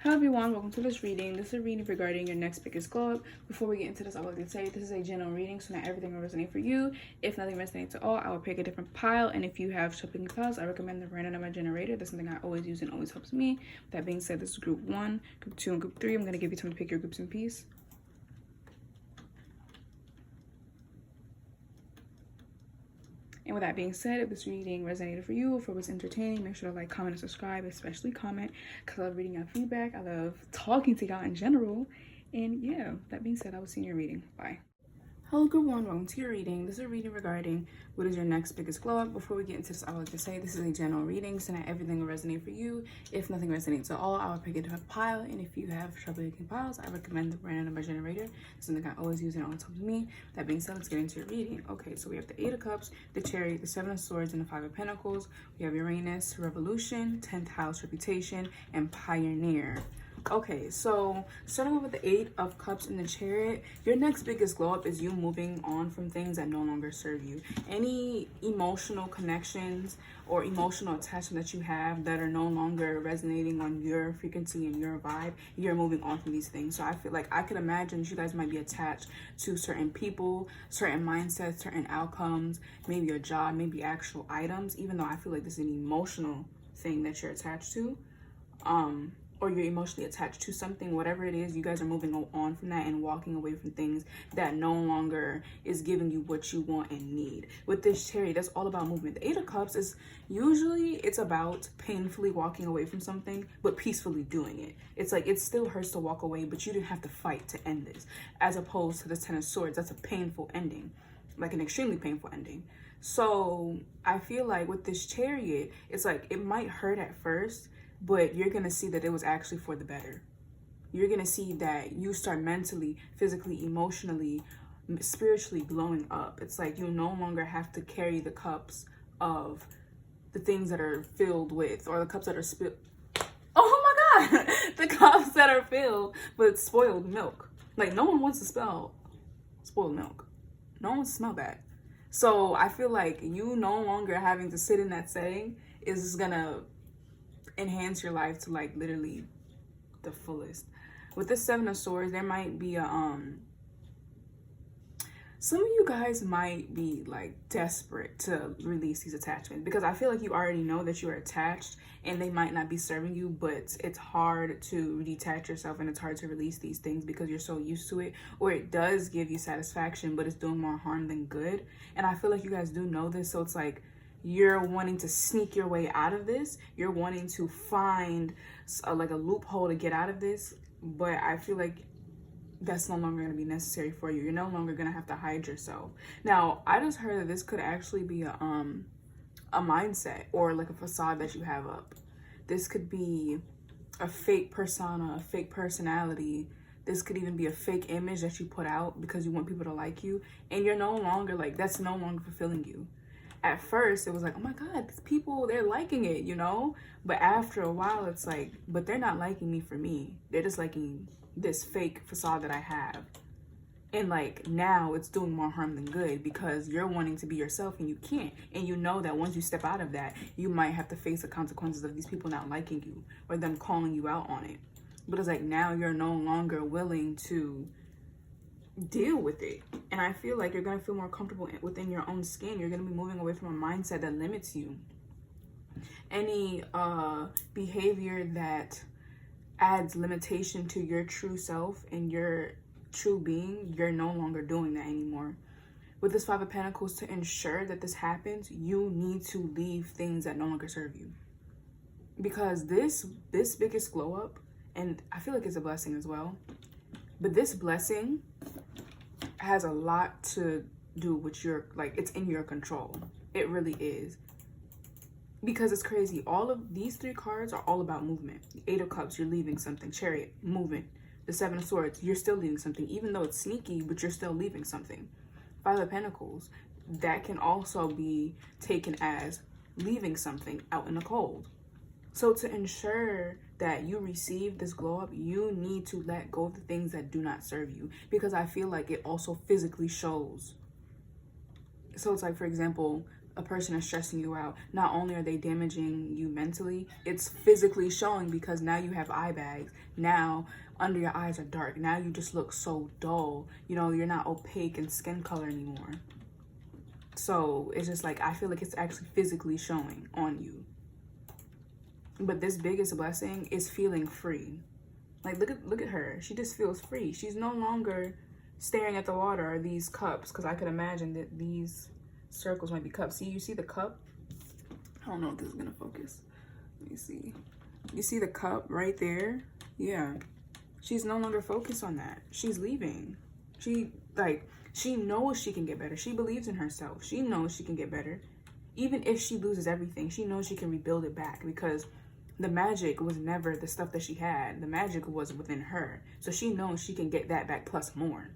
Hello everyone, welcome to this reading. This is a reading regarding your next biggest glow up. Before we get into this, I would like to say this is a general reading, so not everything will resonate for you. If nothing resonates at all, I will pick a different pile, and if you have shopping piles, I recommend the random number generator. That's something I always use and always helps me. That being said, this is group 1, group 2, and group 3. I'm going to give you time to pick your groups in peace. And with that being said, if this reading resonated for you, if it was entertaining, make sure to like, comment, and subscribe, especially comment, because I love reading your feedback. I love talking to y'all in general. And yeah, that being said, I will see you in your reading. Bye. Hello, group 1, welcome to your reading. This is a reading regarding what is your next biggest glow up. Before we get into this, I would like to say this is a general reading, so not everything will resonate for you. If nothing resonates at all, I will pick a different pile, and if you have trouble picking piles, I recommend the random number generator. It's something I always use and always helps me. That being said, let's get into your reading. Okay, so we have the 8 of Cups, the Chariot, the 7 of Swords, and the 5 of Pentacles. We have Uranus, Revolution, 10th house, Reputation, and Pioneer. Okay, so starting off with the 8 of Cups in the Chariot, your next biggest glow up is you moving on from things that no longer serve you. Any emotional connections or emotional attachment that you have that are no longer resonating on your frequency and your vibe, you're moving on from these things. So I feel like I could imagine you guys might be attached to certain people, certain mindsets, certain outcomes, maybe a job, maybe actual items, even though I feel like this is an emotional thing that you're attached to. Or you're emotionally attached to something, whatever it is, you guys are moving on from that and walking away from things that no longer is giving you what you want and need. With this Chariot, that's all about movement. The 8 of Cups is usually, it's about painfully walking away from something, but peacefully doing it. It's like, it still hurts to walk away, but you didn't have to fight to end this. As opposed to the 10 of Swords, that's a painful ending, like an extremely painful ending. So I feel like with this Chariot, it's like, it might hurt at first, but you're going to see that it was actually for the better. You're going to see that you start mentally, physically, emotionally, spiritually glowing up. It's like you no longer have to carry the cups of the things that are filled with, or the cups that are spilled. Oh my God! The cups that are filled with spoiled milk. Like, no one wants to smell spoiled milk. No one wants to smell that. So I feel like you no longer having to sit in that setting is going to enhance your life to like literally the fullest. With the 7 of Swords, there might be a some of you guys might be like desperate to release these attachments, because I feel like you already know that you are attached and they might not be serving you, but it's hard to detach yourself and it's hard to release these things because you're so used to it, or it does give you satisfaction but it's doing more harm than good. And I feel like you guys do know this, so it's like you're wanting to sneak your way out of this. You're wanting to find like a loophole to get out of this. But I feel like that's no longer going to be necessary for you. You're no longer going to have to hide yourself. Now, I just heard that this could actually be a mindset or like a facade that you have up. This could be a fake persona, a fake personality. This could even be a fake image that you put out because you want people to like you. And you're no longer like, that's no longer fulfilling you. At first, it was like, oh my God, these people, they're liking it, you know? But after a while, it's like, but they're not liking me for me. They're just liking this fake facade that I have. And like, now it's doing more harm than good because you're wanting to be yourself and you can't. And you know that once you step out of that, you might have to face the consequences of these people not liking you or them calling you out on it. But it's like, now you're no longer willing to deal with it. And I feel like you're going to feel more comfortable within your own skin. You're going to be moving away from a mindset that limits you. Any behavior that adds limitation to your true self and your true being, you're no longer doing that anymore. With this 5 of Pentacles, to ensure that this happens, you need to leave things that no longer serve you. Because this biggest glow up, and I feel like it's a blessing as well, but this blessing has a lot to do with your, like, it's in your control. It really is. Because it's crazy. All of these 3 cards are all about movement. The 8 of Cups, you're leaving something. Chariot, movement. The 7 of Swords, you're still leaving something. Even though it's sneaky, but you're still leaving something. 5 of Pentacles, that can also be taken as leaving something out in the cold. So to ensure that you receive this glow up, you need to let go of the things that do not serve you, because I feel like it also physically shows. So it's like, for example, a person is stressing you out, not only are they damaging you mentally, it's physically showing, because now you have eye bags. Now under your eyes are dark. Now you just look so dull. You know, you're not opaque in skin color anymore. So it's just like, I feel like it's actually physically showing on you. But this biggest blessing is feeling free. Like, look at her. She just feels free. She's no longer staring at the water or these cups, because I could imagine that these circles might be cups. See, you see the cup? I don't know if this is gonna focus. Let me see. You see the cup right there? Yeah. She's no longer focused on that. She's leaving. She knows she can get better. She believes in herself. She knows she can get better. Even if she loses everything, she knows she can rebuild it back, because the magic was never the stuff that she had. The magic was within her. So she knows she can get that back plus more.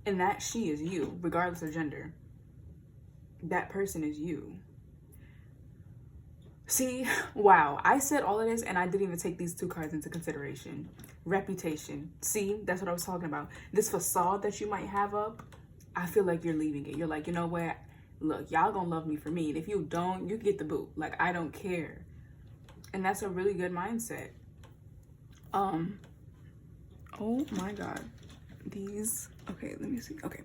And that she is you, regardless of gender. That person is you. See, wow, I said all of this and I didn't even take these two cards into consideration. Reputation. See, that's what I was talking about. This facade that you might have up, I feel like you're leaving it. You're like, you know what? Look, y'all gonna love me for me. And if you don't, you get the boot. Like, I don't care. And that's a really good mindset. Oh my God. These, okay, let me see. Okay.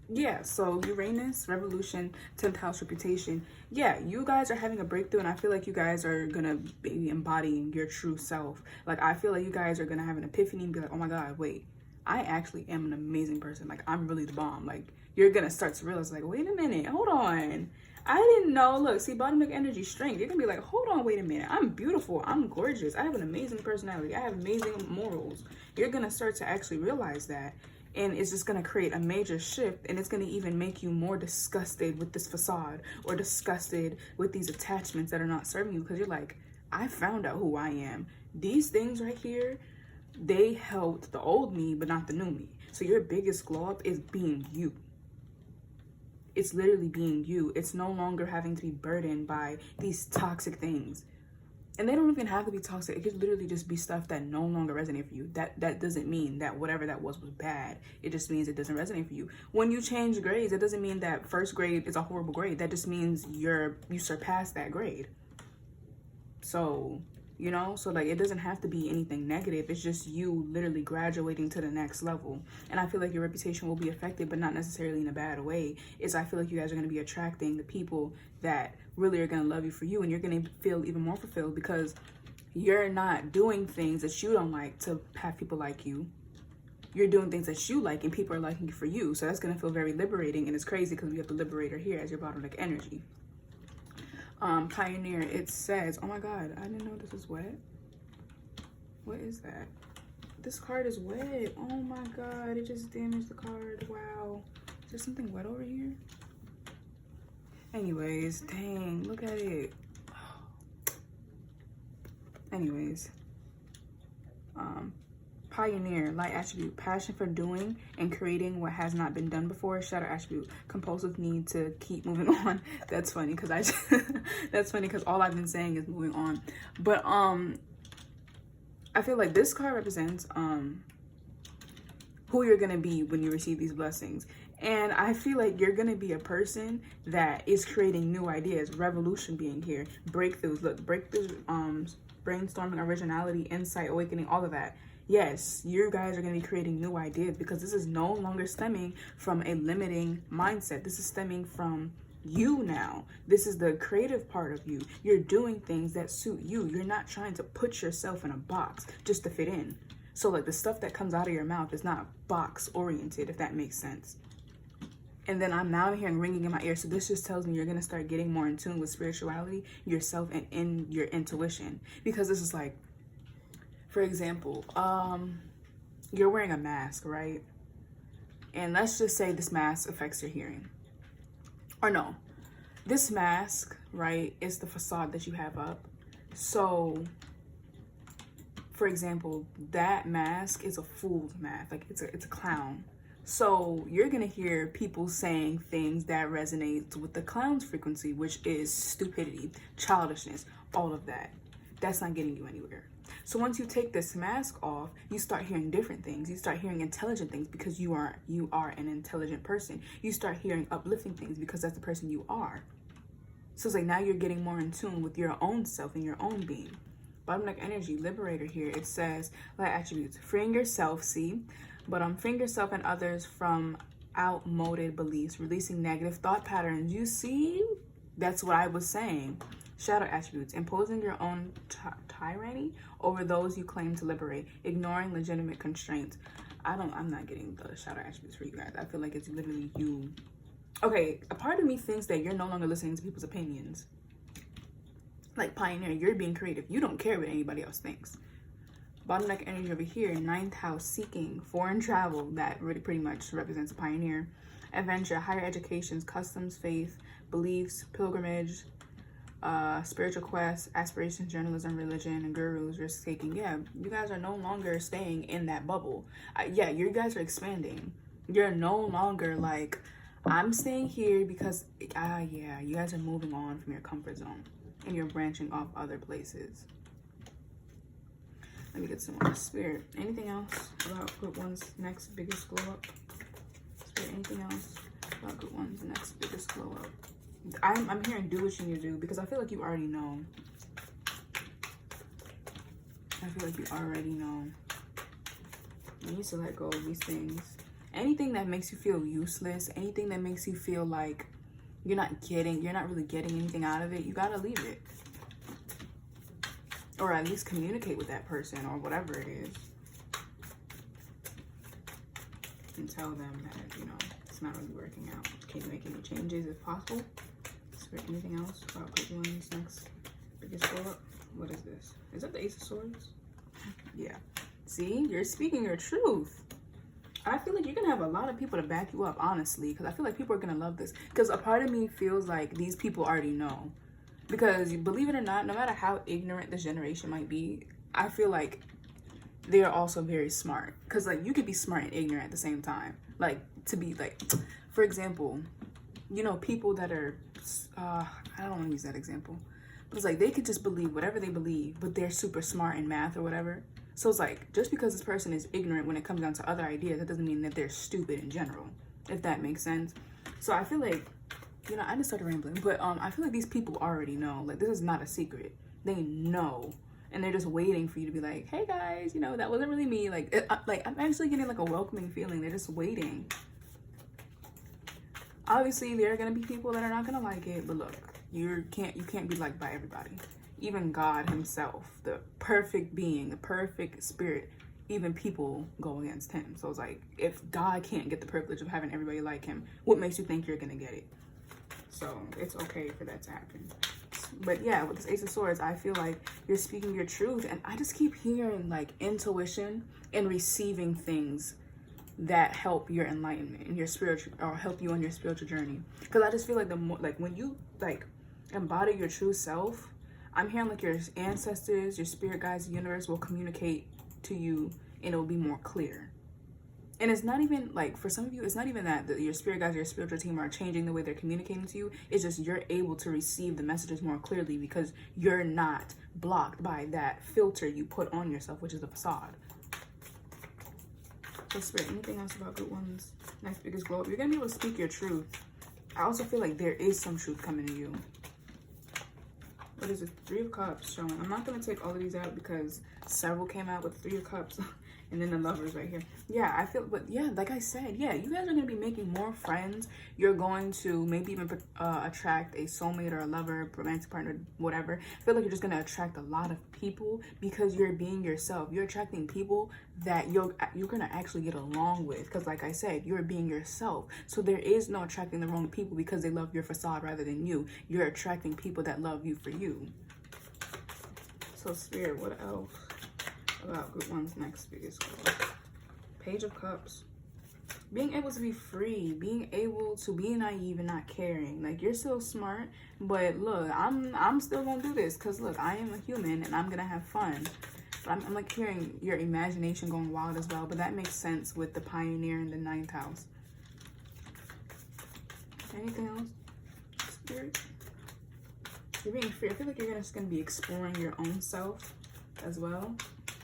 Yeah, so Uranus, revolution, 10th house, reputation. Yeah, you guys are having a breakthrough, and I feel like you guys are gonna be embodying your true self. Like, I feel like you guys are gonna have an epiphany and be like, oh my God, wait, I actually am an amazing person. Like, I'm really the bomb. Like, you're gonna start to realize, like, wait a minute, hold on. I didn't know. Look, see, bottom energy, strength. You're gonna be like, hold on, wait a minute. I'm beautiful. I'm gorgeous. I have an amazing personality. I have amazing morals. You're gonna start to actually realize that. And it's just going to create a major shift, and it's going to even make you more disgusted with this facade, or disgusted with these attachments that are not serving you, because you're like, I found out who I am. These things right here, they helped the old me, but not the new me. So your biggest glow up is being you. It's literally being you. It's no longer having to be burdened by these toxic things. And they don't even have to be toxic. It could literally just be stuff that no longer resonate for you. That doesn't mean that whatever that was bad. It just means it doesn't resonate for you. When you change grades, it doesn't mean that first grade is a horrible grade. That just means you surpassed that grade. So, you know, so like, it doesn't have to be anything negative. It's just you literally graduating to the next level. And I feel like your reputation will be affected, but not necessarily in a bad way. I feel like you guys are going to be attracting the people that really are going to love you for you, and you're going to feel even more fulfilled, because you're not doing things that you don't like to have people like you. You're doing things that you like, and people are liking you for you. So that's going to feel very liberating. And it's crazy because we have the liberator here as your bottom deck energy. Pioneer, it says, oh my God, I didn't know this was wet. What is that? This card is wet. Oh my God, it just damaged the card. Wow. Is there something wet over here? Anyways, dang, look at it. Anyways, Pioneer, light attribute, passion for doing and creating what has not been done before. Shadow attribute, compulsive need to keep moving on. That's funny because that's funny because all I've been saying is moving on. But I feel like this card represents who you're gonna be when you receive these blessings. And I feel like you're gonna be a person that is creating new ideas. Revolution being here, breakthroughs. Look, breakthroughs, brainstorming, originality, insight, awakening, all of that. Yes, you guys are going to be creating new ideas, because this is no longer stemming from a limiting mindset. This is stemming from you now. This is the creative part of you. You're doing things that suit you. You're not trying to put yourself in a box just to fit in. So like, the stuff that comes out of your mouth is not box oriented, if that makes sense. And then I'm now hearing ringing in my ear. So this just tells me you're going to start getting more in tune with spirituality, yourself, and in your intuition. Because this is like, for example, you're wearing a mask, right? And let's just say this mask affects your hearing. Or no, this mask, right, is the facade that you have up. So, for example, that mask is a fool's mask. Like, it's a clown. So you're going to hear people saying things that resonate with the clown's frequency, which is stupidity, childishness, all of that. that's not getting you anywhere. So once you take this mask off, you start hearing different things. You start hearing intelligent things because you are an intelligent person. You start hearing uplifting things because that's the person you are. So it's like now you're getting more in tune with your own self and your own being. Bottom deck energy, liberator here. It says, light attributes, freeing yourself, freeing yourself and others from outmoded beliefs, releasing negative thought patterns. You see, that's what I was saying. Shadow attributes, imposing your own tyranny over those you claim to liberate, ignoring legitimate constraints. I'm not getting the shadow attributes for you guys. I feel like it's literally you. Okay, a part of me thinks that you're no longer listening to people's opinions. Like Pioneer, you're being creative. You don't care what anybody else thinks. Bottom deck energy over here, 9th house, seeking, foreign travel. That really pretty much represents a Pioneer. Adventure, higher educations, customs, faith, beliefs, pilgrimage, spiritual quests, aspirations, journalism, religion, and gurus, risk-taking. Yeah, you guys are no longer staying in that bubble. Yeah, you guys are expanding. You're no longer like, I'm staying here because, yeah, you guys are moving on from your comfort zone and you're branching off other places. Let me get some more. Spirit, anything else about Group 1's next biggest glow up? Spirit, anything else about Group 1's next biggest glow up? I'm hearing do what you need to do because I feel like you already know. I feel like you already know. You need to let go of these things. Anything that makes you feel useless, anything that makes you feel like you're not really getting anything out of it, you gotta leave it. Or at least communicate with that person or whatever it is. And tell them that, you know, it's not really working out. Can you make any changes if possible? Is there anything else about Group 1's next biggest glow up? What is this? Is that the Ace of Swords? Yeah. See, you're speaking your truth. I feel like you're gonna have a lot of people to back you up, honestly, because I feel like people are gonna love this. Because a part of me feels like these people already know. Because believe it or not, no matter how ignorant this generation might be, I feel like they're also very smart. Because like you could be smart and ignorant at the same time. Like to be like, for example, you know, people that are, I don't want to use that example. But it's like they could just believe whatever they believe, but they're super smart in math or whatever. So it's like, just because this person is ignorant when it comes down to other ideas, that doesn't mean that they're stupid in general, if that makes sense. So I feel like, you know, I just started rambling, but I feel like these people already know. Like, this is not a secret. They know. And they're just waiting for you to be like, hey guys, you know, that wasn't really me. Like, I'm actually getting like a welcoming feeling. They're just waiting. Obviously, there are going to be people that are not going to like it, but look, you can't be liked by everybody. Even God himself, the perfect being, the perfect spirit, even people go against him. So it's like, if God can't get the privilege of having everybody like him, what makes you think you're going to get it? So it's okay for that to happen. But yeah, with this Ace of Swords, I feel like you're speaking your truth. And I just keep hearing like intuition and receiving things that help your enlightenment and your spiritual, or help you on your spiritual journey. Because I just feel like the more, like when you like embody your true self, I'm hearing like your ancestors, your spirit guides, the universe will communicate to you and it will be more clear. And it's not even like, for some of you, it's not even that your spirit guides, your spiritual team are changing the way they're communicating to you. It's just you're able to receive the messages more clearly because you're not blocked by that filter you put on yourself, which is a facade. So Spirit, anything else about Group 1's next biggest glow up? You're going to be able to speak your truth. I also feel like there is some truth coming to you. What is it? 3 of Cups showing. I'm not going to take all of these out because several came out with 3 of Cups. And then the Lovers right here. Yeah, I feel, but yeah, like I said, yeah, you guys are going to be making more friends. You're going to maybe even attract a soulmate or a lover, romantic partner, whatever. I feel like you're just going to attract a lot of people because you're being yourself. You're attracting people that you're going to actually get along with. Because like I said, you're being yourself. So there is no attracting the wrong people because they love your facade rather than you. You're attracting people that love you for you. So Spirit, what else about Group 1's next biggest goal? Page of Cups. Being able to be free, being able to be naive and not caring. Like, you're still smart, but look, I'm still gonna do this because look, I am a human and I'm gonna have fun. But I'm like hearing your imagination going wild as well, but that makes sense with the Pioneer in the 9th house. Anything else, Spirit? You're being free. I feel like you're just gonna be exploring your own self as well.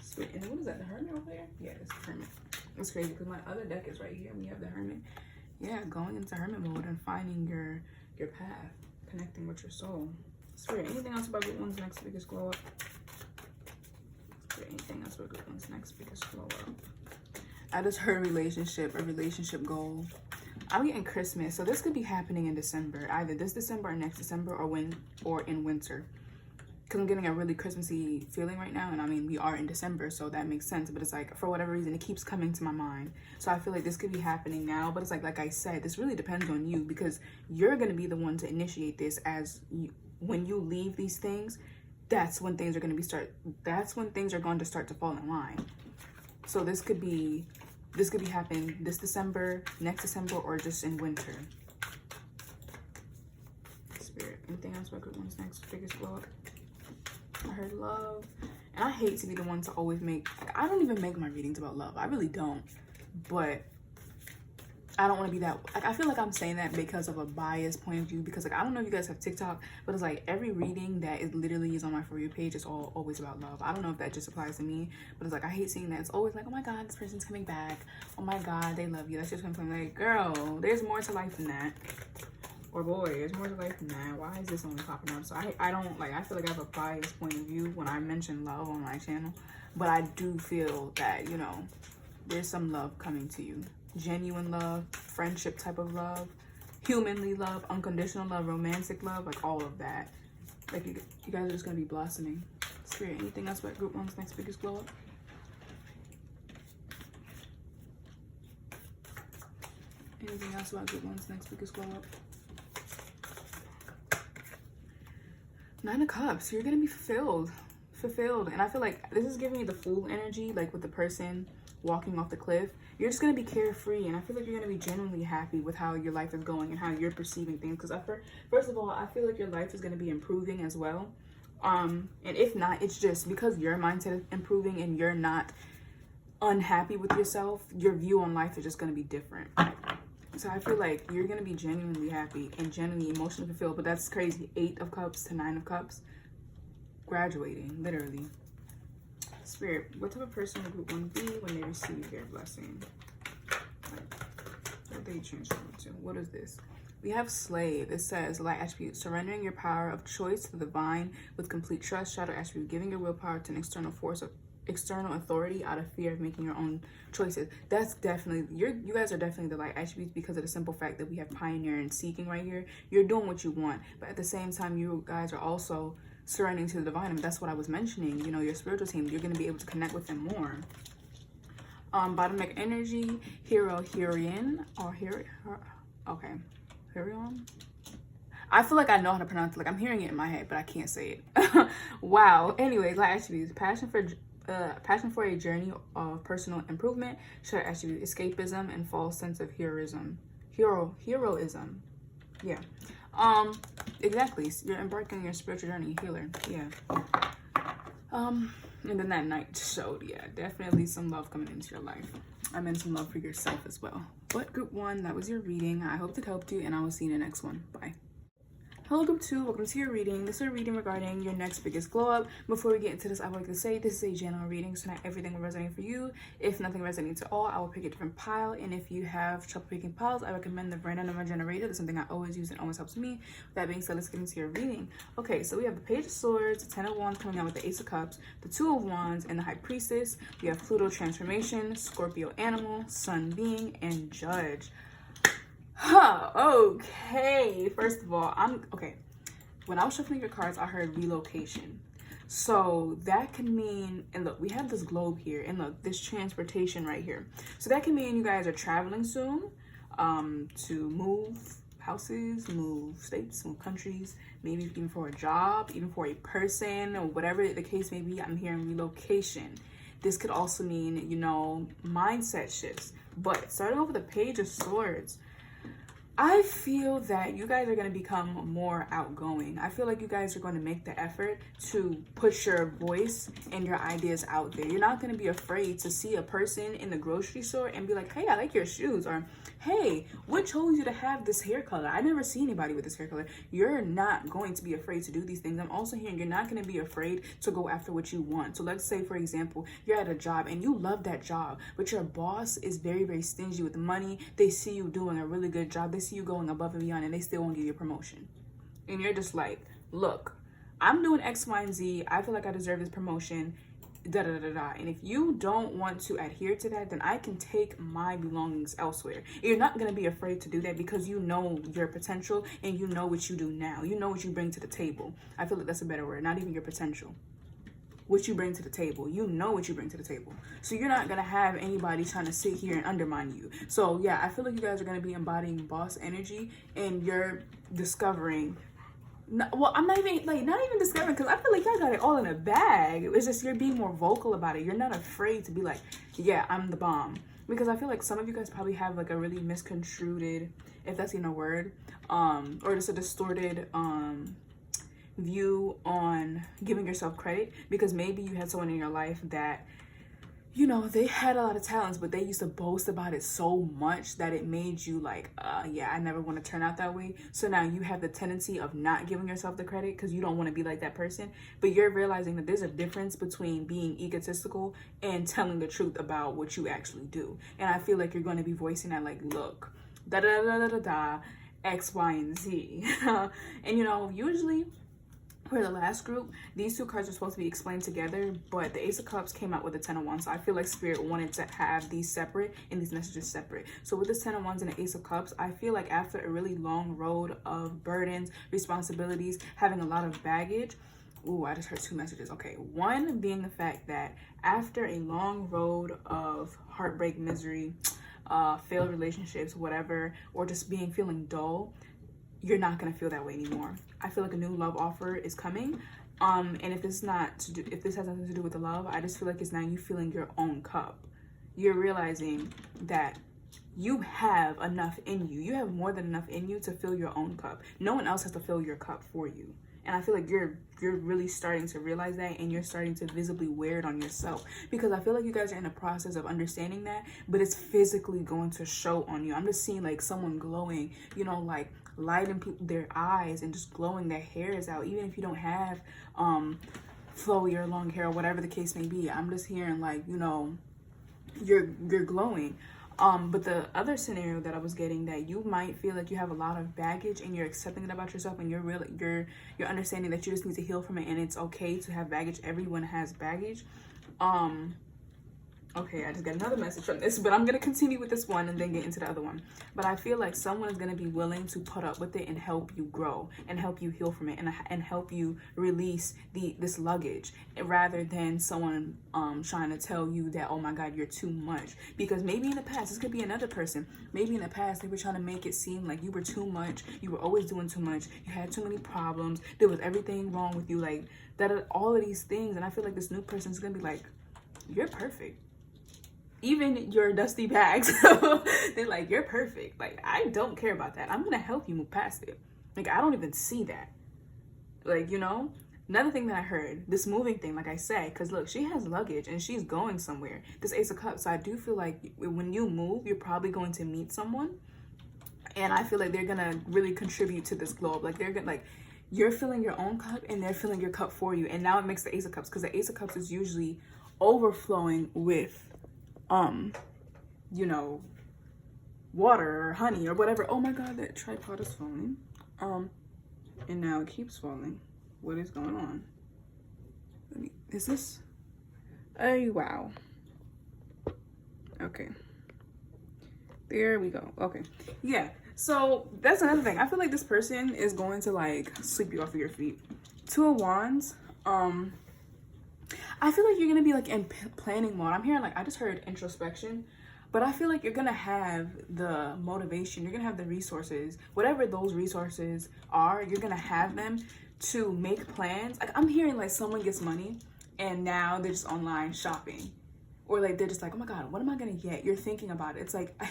Sweet. And what is that? The Hermit over there? Yeah, it's the Hermit. It's crazy because my other deck is right here. We have the Hermit. Yeah, going into Hermit mode and finding your path, connecting with your soul. Sweet. Anything else about good one's next biggest glow up? Anything else about good one's next biggest glow up? I just heard a relationship goal. I'm getting Christmas, so this could be happening in December, either this December or next December, or in winter. Because I'm getting a really Christmassy feeling right now, and I mean, we are in December, so that makes sense. But it's like, for whatever reason, it keeps coming to my mind. So I feel like this could be happening now, but it's like I said, this really depends on you, because you're gonna be the one to initiate this. When you leave these things, that's when things are going to start to fall in line. So this could be happening this December, next December, or just in winter. Spirit, anything else about good one's next biggest glow up? I heard love. And I hate to be the one to always I don't even make my readings about love. I really don't. But I don't want to be that, I feel like I'm saying that because of a biased point of view, because I don't know if you guys have TikTok, but it's like every reading that is literally on my For You page is always about love. I don't know if that just applies to me, but it's like, I hate seeing that. It's always like, oh my God, this person's coming back. Oh my God, they love you. That's just something like, girl, there's more to life than that. Or boy, there's more to life than that. Why is this only popping up? So I don't, I feel like I have a biased point of view when I mention love on my channel, but I do feel that, there's some love coming to you. Genuine love, friendship type of love, humanly love, unconditional love, romantic love, all of that. You guys are just gonna be blossoming. Spirit, anything else about group one's next biggest glow up? Anything else about group one's next biggest glow up? 9 of Cups, you're gonna be fulfilled. And I feel like this is giving you the Fool energy, with the person walking off the cliff. You're just gonna be carefree, and I feel like you're gonna be genuinely happy with how your life is going and how you're perceiving things. Because first of all, I feel like your life is gonna be improving as well. And if not, it's just because your mindset is improving and you're not unhappy with yourself, your view on life is just gonna be different. So I feel like you're gonna be genuinely happy and genuinely emotionally fulfilled. But that's crazy. 8 of Cups to 9 of Cups, graduating, literally. Spirit, what type of person would group 1 be when they receive their blessing? What they transform into? What is this? We have Slave. It says, light attribute, surrendering your power of choice to the divine with complete trust. Shadow attribute, giving your willpower to an external force of external authority out of fear of making your own choices. That's definitely, you guys are definitely the light attributes because of the simple fact that we have pioneer and seeking right here. You're doing what you want, but at the same time, you guys are also surrendering to the divine. I mean, that's what I was mentioning. Your spiritual team, you're going to be able to connect with them more. Bottom deck energy, Hero, Herion, or okay, Herion. I feel like I know how to pronounce it. I'm hearing it in my head, but I can't say it. Wow. Anyways, light attributes, passion for a journey of personal improvement. Shadow attribute, escapism and false sense of heroism. Yeah. Exactly. You're embarking on your spiritual journey, healer. Yeah. And then that night showed, yeah, definitely some love coming into your life. I meant some love for yourself as well. But group 1, that was your reading. I hope it helped you, and I will see you in the next one. Bye. Hello group 2, welcome to your reading. This is a reading regarding your next biggest glow up. Before we get into this, I would like to say this is a general reading, so not everything will resonate for you. If nothing resonates at all, I will pick a different pile, and if you have trouble picking piles, I recommend the random number generator. That's something I always use and always helps me. With that being said, let's get into your reading. Okay, so we have the Page of Swords, the 10 of Wands coming out with the Ace of Cups, the 2 of Wands, and the High Priestess. We have Pluto transformation, Scorpio animal, Sun being, and Judge. Okay. First of all, okay. When I was shuffling your cards, I heard relocation. So that can mean, and look, we have this globe here, and look, this transportation right here. So that can mean you guys are traveling soon to move houses, move states, move countries, maybe even for a job, even for a person, or whatever the case may be. I'm hearing relocation. This could also mean, mindset shifts. But starting off with the Page of Swords, I feel that you guys are going to become more outgoing. I feel like you guys are going to make the effort to push your voice and your ideas out there. You're not going to be afraid to see a person in the grocery store and be like, hey, I like your shoes. Or hey, what chose you to have this hair color? I never see anybody with this hair color. You're not going to be afraid to do these things. I'm also hearing you're not going to be afraid to go after what you want. So let's say, for example, you're at a job and you love that job, but your boss is very, very stingy with money. They see you doing a really good job. They see you going above and beyond, and they still won't give you a promotion. And you're just like, look, I'm doing X, Y, and Z. I feel like I deserve this promotion. Da da da da. And if you don't want to adhere to that, then I can take my belongings elsewhere. You're not going to be afraid to do that because you know your potential and you know what you do now. You know what you bring to the table. I feel like that's a better word. Not even your potential. What you bring to the table. You know what you bring to the table. So you're not going to have anybody trying to sit here and undermine you. So yeah, I feel like you guys are going to be embodying boss energy, and you're discovering. Well, I'm not even discovering, because I feel like y'all got it all in a bag. It's just you're being more vocal about it. You're not afraid to be like, yeah, I'm the bomb. Because I feel like some of you guys probably have like a really misconstrued, if that's even a word, or just a distorted view on giving yourself credit. Because maybe you had someone in your life that, you know, they had a lot of talents, but they used to boast about it so much that it made you like, yeah, I never want to turn out that way. So now you have the tendency of not giving yourself the credit because you don't want to be like that person. But you're realizing that there's a difference between being egotistical and telling the truth about what you actually do. And I feel like you're going to be voicing that, like, look, da da da da da da, X, Y, and Z. And, you know, usually for the last group, these two cards are supposed to be explained together, but the Ace of Cups came out with the 10 of Wands. So I feel like Spirit wanted to have these separate and these messages separate. So with this 10 of Wands and the Ace of Cups, I feel like after a really long road of burdens, responsibilities, having a lot of baggage. Ooh, I just heard two messages. Okay, one being the fact that after a long road of heartbreak, misery, failed relationships, whatever, or just feeling dull, you're not going to feel that way anymore. I feel like a new love offer is coming. And if this has nothing to do with the love, I just feel like it's now you filling your own cup. You're realizing that you have enough in you. You have more than enough in you to fill your own cup. No one else has to fill your cup for you. And I feel like you're really starting to realize that, and you're starting to visibly wear it on yourself, because I feel like you guys are in the process of understanding that, but it's physically going to show on you. I'm just seeing like someone glowing, you know, like lighting their eyes and just glowing their hairs out, even if you don't have flowy or long hair or whatever the case may be. I'm just hearing like, you know, you're glowing. But the other scenario that I was getting, that you might feel like you have a lot of baggage and you're accepting it about yourself, and you're understanding that you just need to heal from it, and it's okay to have baggage. Everyone has baggage. Okay, I just got another message from this, but I'm going to continue with this one and then get into the other one. But I feel like someone is going to be willing to put up with it and help you grow and help you heal from it, and help you release this luggage, rather than someone trying to tell you that, oh my God, you're too much. Because maybe in the past, this could be another person. Maybe in the past, they were trying to make it seem like you were too much. You were always doing too much. You had too many problems. There was everything wrong with you. Like, that, all of these things. And I feel like this new person is going to be like, you're perfect. Even your dusty bags, they're like, you're perfect. Like, I don't care about that. I'm gonna help you move past it. Like, I don't even see that. Like, you know, another thing that I heard, this moving thing, like I said, because look, she has luggage and she's going somewhere. This Ace of Cups. So I do feel like when you move, you're probably going to meet someone, and I feel like they're gonna really contribute to this globe. Like, they're gonna, like, you're filling your own cup and they're filling your cup for you. And now it makes the Ace of Cups, because the Ace of Cups is usually overflowing with you know, water or honey or whatever. Oh my God, that tripod is falling. And now it keeps falling. What is going on? Is this? Oh, wow. Okay. There we go. Okay. Yeah. So that's another thing. I feel like this person is going to like sweep you off of your feet. Two of Wands. I feel like you're going to be like in planning mode. I'm hearing like, I just heard introspection, but I feel like you're going to have the motivation. You're going to have the resources, whatever those resources are, you're going to have them to make plans. Like, I'm hearing like someone gets money and now they're just online shopping, or like, they're just like, oh my God, what am I going to get? You're thinking about it. It's like,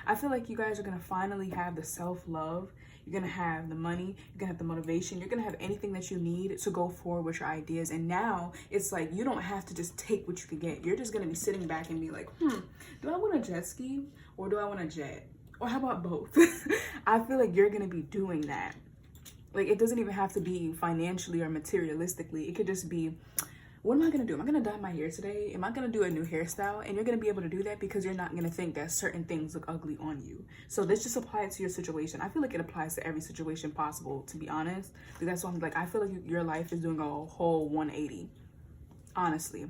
I feel like you guys are going to finally have the self-love. You're going to have the money, you're going to have the motivation, you're going to have anything that you need to go forward with your ideas. And now it's like, you don't have to just take what you can get. You're just going to be sitting back and be like, do I want a jet ski or do I want a jet? Or how about both? I feel like you're gonna be doing that. Like, it doesn't even have to be financially or materialistically. It could just be, what am I gonna do? Am I gonna dye my hair today? Am I gonna do a new hairstyle? And you're gonna be able to do that because you're not gonna think that certain things look ugly on you. So let's just apply it to your situation. I feel like it applies to every situation possible, to be honest. Because that's why I'm like, I feel like your life is doing a whole 180, honestly.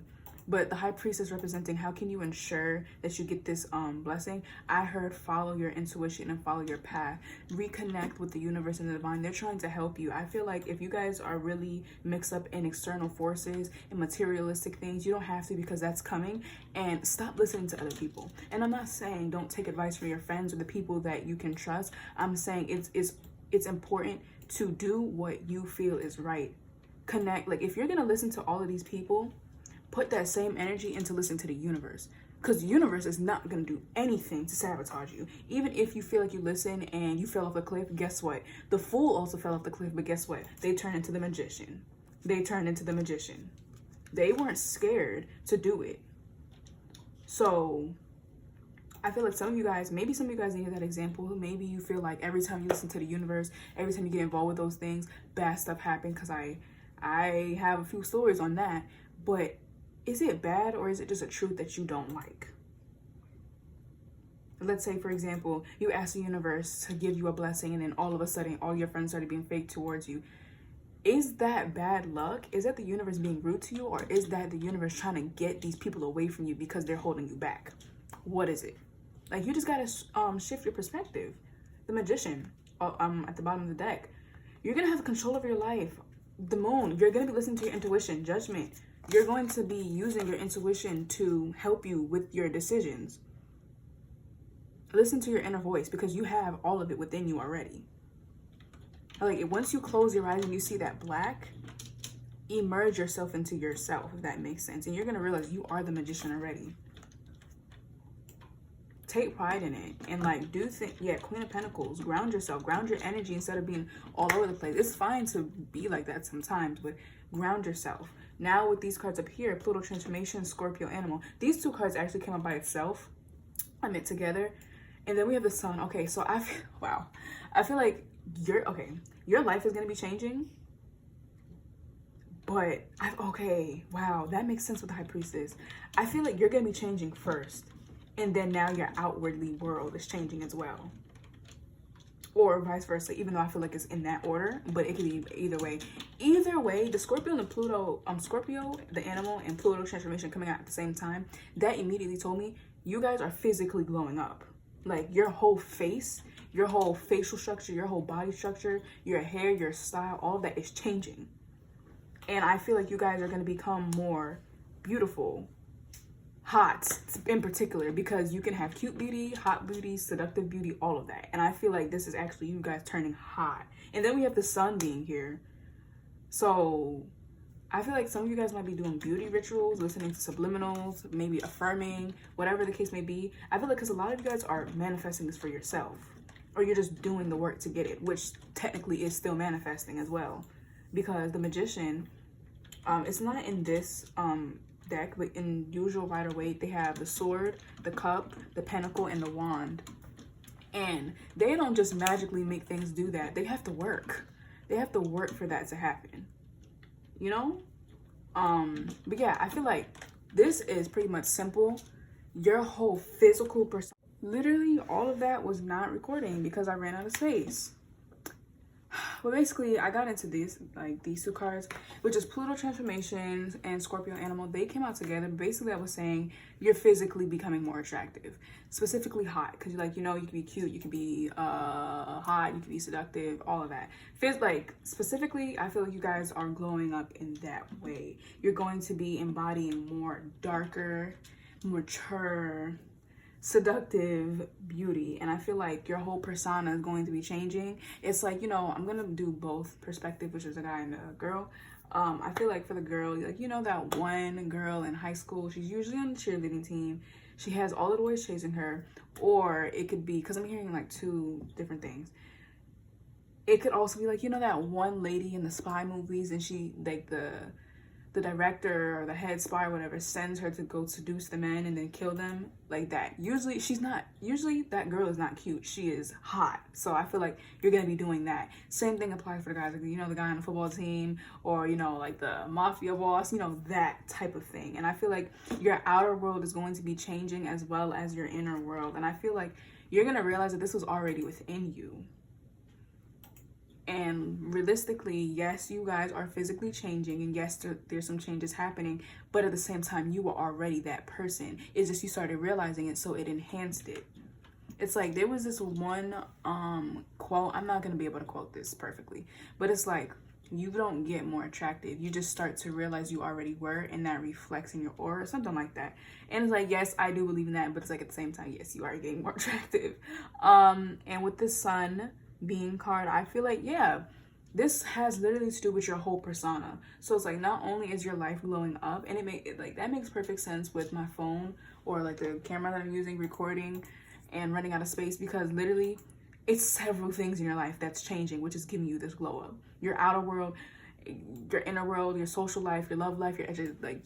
But the high priest is representing, how can you ensure that you get this blessing? I heard follow your intuition and follow your path. Reconnect with the universe and the divine. They're trying to help you. I feel like if you guys are really mixed up in external forces and materialistic things, you don't have to, because that's coming. And stop listening to other people. And I'm not saying don't take advice from your friends or the people that you can trust. I'm saying it's important to do what you feel is right. Connect. Like, if you're going to listen to all of these people, put that same energy into listening to the universe, because the universe is not going to do anything to sabotage you. Even if you feel like you listen and you fell off the cliff, guess what? The fool also fell off the cliff, but guess what? They turned into the magician. They turned into the magician. They weren't scared to do it. So I feel like some of you guys needed that example. Maybe you feel like every time you listen to the universe, every time you get involved with those things, bad stuff happens, because I have a few stories on that. But is it bad, or is it just a truth that you don't like? Let's say, for example, you ask the universe to give you a blessing, and then all of a sudden all your friends started being fake towards you. Is that bad luck? Is that the universe being rude to you? Or is that the universe trying to get these people away from you because they're holding you back? What is it? Like, you just gotta shift your perspective. The magician, at the bottom of the deck. You're gonna have control over your life. The moon, you're gonna be listening to your intuition. Judgment, you're going to be using your intuition to help you with your decisions. Listen to your inner voice, because you have all of it within you already. Like, once you close your eyes and you see that black, immerse yourself into yourself, if that makes sense. And you're going to realize you are the magician already. Take pride in it. And like, Queen of Pentacles, ground yourself, ground your energy instead of being all over the place. It's fine to be like that sometimes, but ground yourself. Now with these cards up here, Pluto Transformation, Scorpio Animal. These two cards actually came up by itself. I meant together. And then we have the Sun. Okay, so I feel like your life is going to be changing. But, that makes sense with the High Priestess. I feel like you're going to be changing first. And then now your outwardly world is changing as well. Or vice versa, even though I feel like it's in that order, but it could be either way. Either way, the Scorpio and the Pluto, Scorpio, the animal, and Pluto transformation coming out at the same time, that immediately told me you guys are physically glowing up. Like, your whole face, your whole facial structure, your whole body structure, your hair, your style, all of that is changing. And I feel like you guys are going to become more beautiful, hot in particular, because you can have cute beauty, hot beauty, seductive beauty, all of that. And I feel like this is actually you guys turning hot. And then we have the Sun being here. So I feel like some of you guys might be doing beauty rituals, listening to subliminals, maybe affirming, whatever the case may be. I feel like because a lot of you guys are manifesting this for yourself, or you're just doing the work to get it, which technically is still manifesting as well. Because the Magician, it's not in this deck, but in usual Rider-Waite, they have the Sword, the Cup, the Pentacle, and the Wand. And they don't just magically make things do that. They have to work. They have to work for that to happen. You know? But yeah, I feel like this is pretty much simple. Your whole physical person. Literally, all of that was not recording because I ran out of space. Well, basically, I got into these two cards, which is Pluto Transformations and Scorpio Animal. They came out together. Basically, I was saying you're physically becoming more attractive, specifically hot, because you can be cute, you can be hot, you can be seductive, all of that. Specifically, I feel like you guys are glowing up in that way. You're going to be embodying more darker, mature, seductive beauty, and I feel like your whole persona is going to be changing. It's like, I'm gonna do both perspective, which is a guy and a girl. I feel like for the girl, that one girl in high school, she's usually on the cheerleading team, she has all the boys chasing her. Or it could be, because I'm hearing like two different things, it could also be like, that one lady in the spy movies, and she, like, the the director or the head spy or whatever sends her to go seduce the men and then kill them, like that. Usually that girl is not cute. She is hot. So I feel like you're going to be doing that. Same thing applies for the guys, like, you know, the guy on the football team, or, you know, like the mafia boss, you know, that type of thing. And I feel like your outer world is going to be changing as well as your inner world. And I feel like you're going to realize that this was already within you. And realistically, yes, you guys are physically changing, and yes, there's some changes happening, but at the same time, you were already that person. It's just you started realizing it, so it enhanced it. It's like there was this one quote. I'm not going to be able to quote this perfectly, but it's like, you don't get more attractive. You just start to realize you already were, and that reflects in your aura, or something like that. And it's like, yes, I do believe in that, but it's like at the same time, yes, you are getting more attractive. And with the sun being card, I feel like, yeah, this has literally to do with your whole persona. So it's like, not only is your life glowing up, and that makes perfect sense with my phone or like the camera that I'm using, recording and running out of space, because literally it's several things in your life that's changing, which is giving you this glow up. Your outer world, your inner world, your social life, your love life,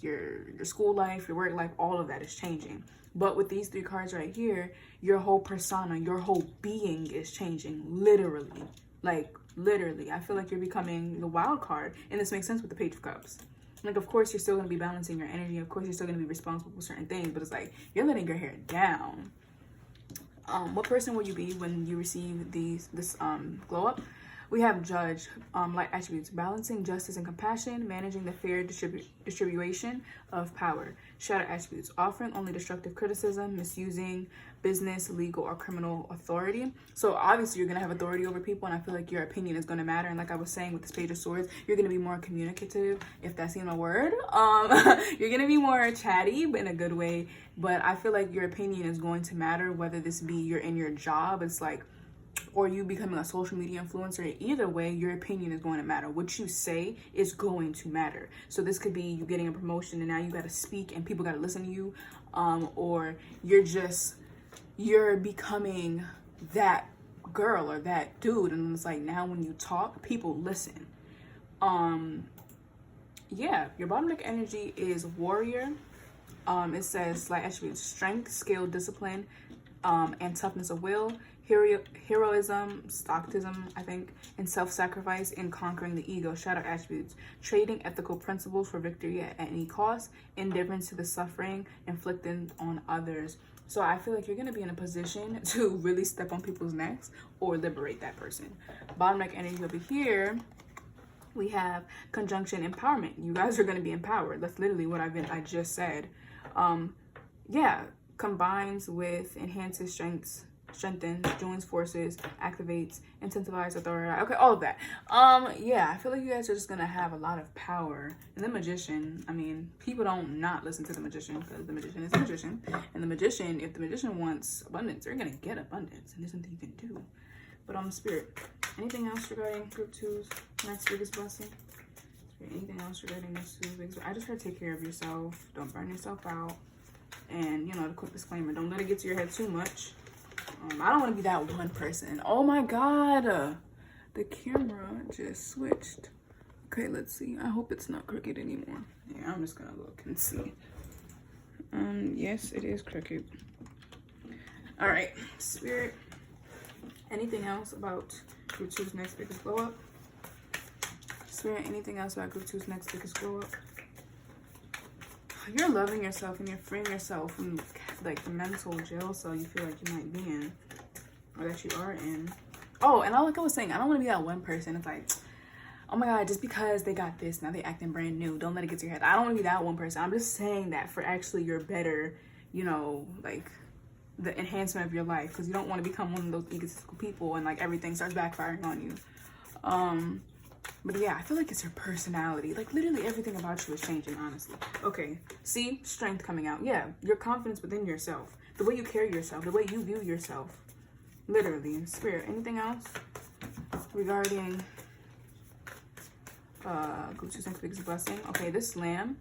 your school life, your work life, all of that is changing. But with these 3 cards right here, your whole persona, your whole being is changing, literally. Like, literally. I feel like you're becoming the wild card, and this makes sense with the Page of Cups. Like, of course, you're still going to be balancing your energy. Of course, you're still going to be responsible for certain things, but it's like, you're letting your hair down. What person will you be when you receive this glow up? We have Judge, light attributes, balancing justice and compassion, managing the fair distribution of power. Shadow attributes, offering only destructive criticism, misusing business, legal, or criminal authority. So obviously you're going to have authority over people, and I feel like your opinion is going to matter. And like I was saying with this Page of Swords, you're going to be more communicative, if that's even a word. You're going to be more chatty, but in a good way. But I feel like your opinion is going to matter, whether this be you're in your job, it's like, or you becoming a social media influencer. Either way, your opinion is going to matter. What you say is going to matter. So this could be you getting a promotion and now you got to speak and people got to listen to you, or you're becoming that girl or that dude, and it's like now when you talk, people listen. Yeah, your bottom deck energy is warrior. It says like attributes: strength, skill, discipline, and toughness of will. Heroism, stoicism, I think, and self-sacrifice in conquering the ego. Shadow attributes: trading ethical principles for victory at any cost, indifference to the suffering inflicted on others. So I feel like you're going to be in a position to really step on people's necks or liberate that person. Bottom deck energy over here, we have conjunction empowerment. You guys are going to be empowered. That's literally what I just said. Yeah, combines with enhances strengths, strengthens, joins forces, activates, intensifies authority. Okay, all of that. Yeah, I feel like you guys are just gonna have a lot of power. And the Magician, I mean, people don't not listen to the Magician, because the Magician is the Magician. And the Magician, if the Magician wants abundance, they're gonna get abundance, and there's something you can do. But Spirit, anything else regarding Group 2's next biggest blessing? Anything else regarding next 2's biggest? I just heard take care of yourself. Don't burn yourself out. And, you know, the quick disclaimer, don't let it get to your head too much. I don't want to be that one person. Oh my god, the camera just switched. Okay, let's see. I hope it's not crooked anymore. Yeah, I'm just gonna look and see. Yes, it is crooked. All right, Spirit, anything else about Group 2's next biggest glow up? Spirit, anything else about Group 2's next biggest glow up? You're loving yourself and you're freeing yourself from like the mental jail cell you feel like you might be in, or that you are in. Oh, and like I was saying, I don't want to be that one person. It's like, oh my god, just because they got this, now they acting brand new. Don't let it get to your head. I don't want to be that one person. I'm just saying that for actually your better, you know, like the enhancement of your life, because you don't want to become one of those egotistical people and like everything starts backfiring on you. But yeah, I feel like it's your personality. Like literally everything about you is changing, honestly. Okay, see, strength coming out. Yeah, your confidence within yourself, the way you carry yourself, the way you view yourself. Literally. Spirit, anything else regarding Group 2's next biggest blessing? Okay, this lamb.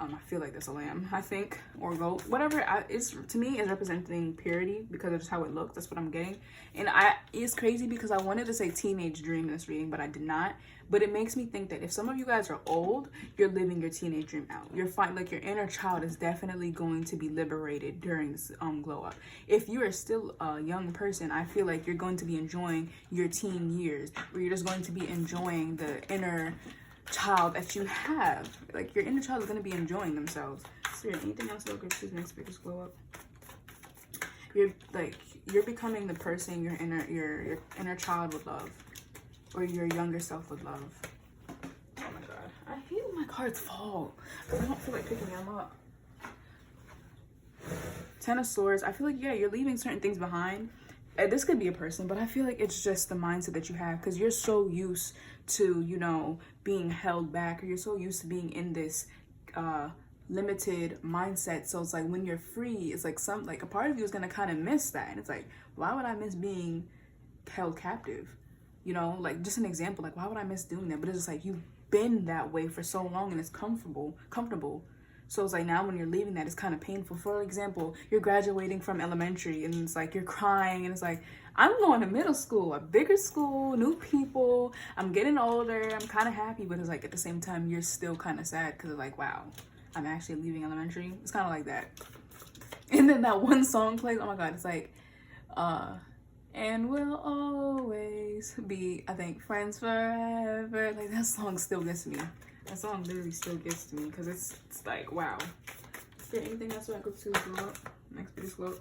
I feel like that's a lamb, I think, or goat, whatever. It's, to me, is representing purity because of just how it looks. That's what I'm getting. And it's crazy because I wanted to say teenage dream in this reading, but I did not. But it makes me think that if some of you guys are old, you're living your teenage dream out. You're fine. Like, your inner child is definitely going to be liberated during this glow up. If you are still a young person, I feel like you're going to be enjoying your teen years, where you're just going to be enjoying the inner child that you have. Like, your inner child is going to be enjoying themselves. So anything else about Chris's next biggest glow up? You're becoming the person your inner child would love, or your younger self would love. Oh my god, I hate when my cards fall because I don't feel like picking them up. Ten of Swords. I feel like, yeah, you're leaving certain things behind. This could be a person, but I feel like it's just the mindset that you have because you're so used to, you know, being held back, or you're so used to being in this limited mindset. So it's like when you're free, it's like a part of you is gonna kind of miss that, and it's like, why would I miss being held captive? You know, like, just an example, like, why would I miss doing that? But it's just like, you've been that way for so long and it's comfortable. So it's like, now when you're leaving that, it's kind of painful. For example, you're graduating from elementary and it's like, you're crying and it's like, I'm going to middle school, a bigger school, new people, I'm getting older, I'm kind of happy, but it's like, at the same time, you're still kind of sad because it's like, wow, I'm actually leaving elementary. It's kind of like that. And then that one song plays, oh my god, it's like, and we'll always be, I think, friends forever. Like, that song still gets me. That song literally still gets to me because it's like, wow. Is there anything else I could do glow up? Next biggest glow up?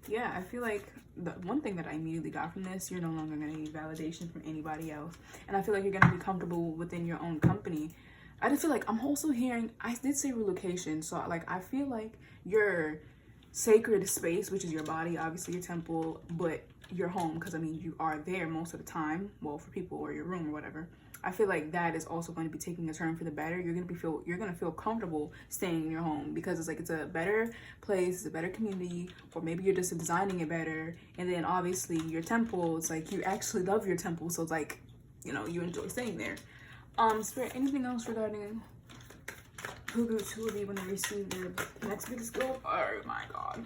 Yeah, I feel like the one thing that I immediately got from this, you're no longer going to need validation from anybody else. And I feel like you're going to be comfortable within your own company. I just feel like I'm also hearing, I did say relocation. So, like, I feel like your sacred space, which is your body, obviously your temple, but your home, because I mean, you are there most of the time, well, for people, or your room or whatever. I feel like that is also going to be taking a turn for the better. You're gonna feel comfortable staying in your home because it's like, it's a better place, it's a better community, or maybe you're just designing it better. And then obviously your temple, it's like, you actually love your temple, so it's like, you know, you enjoy staying there. Spirit, anything else regarding who will be when they receive their next biggest glow up? Oh my god,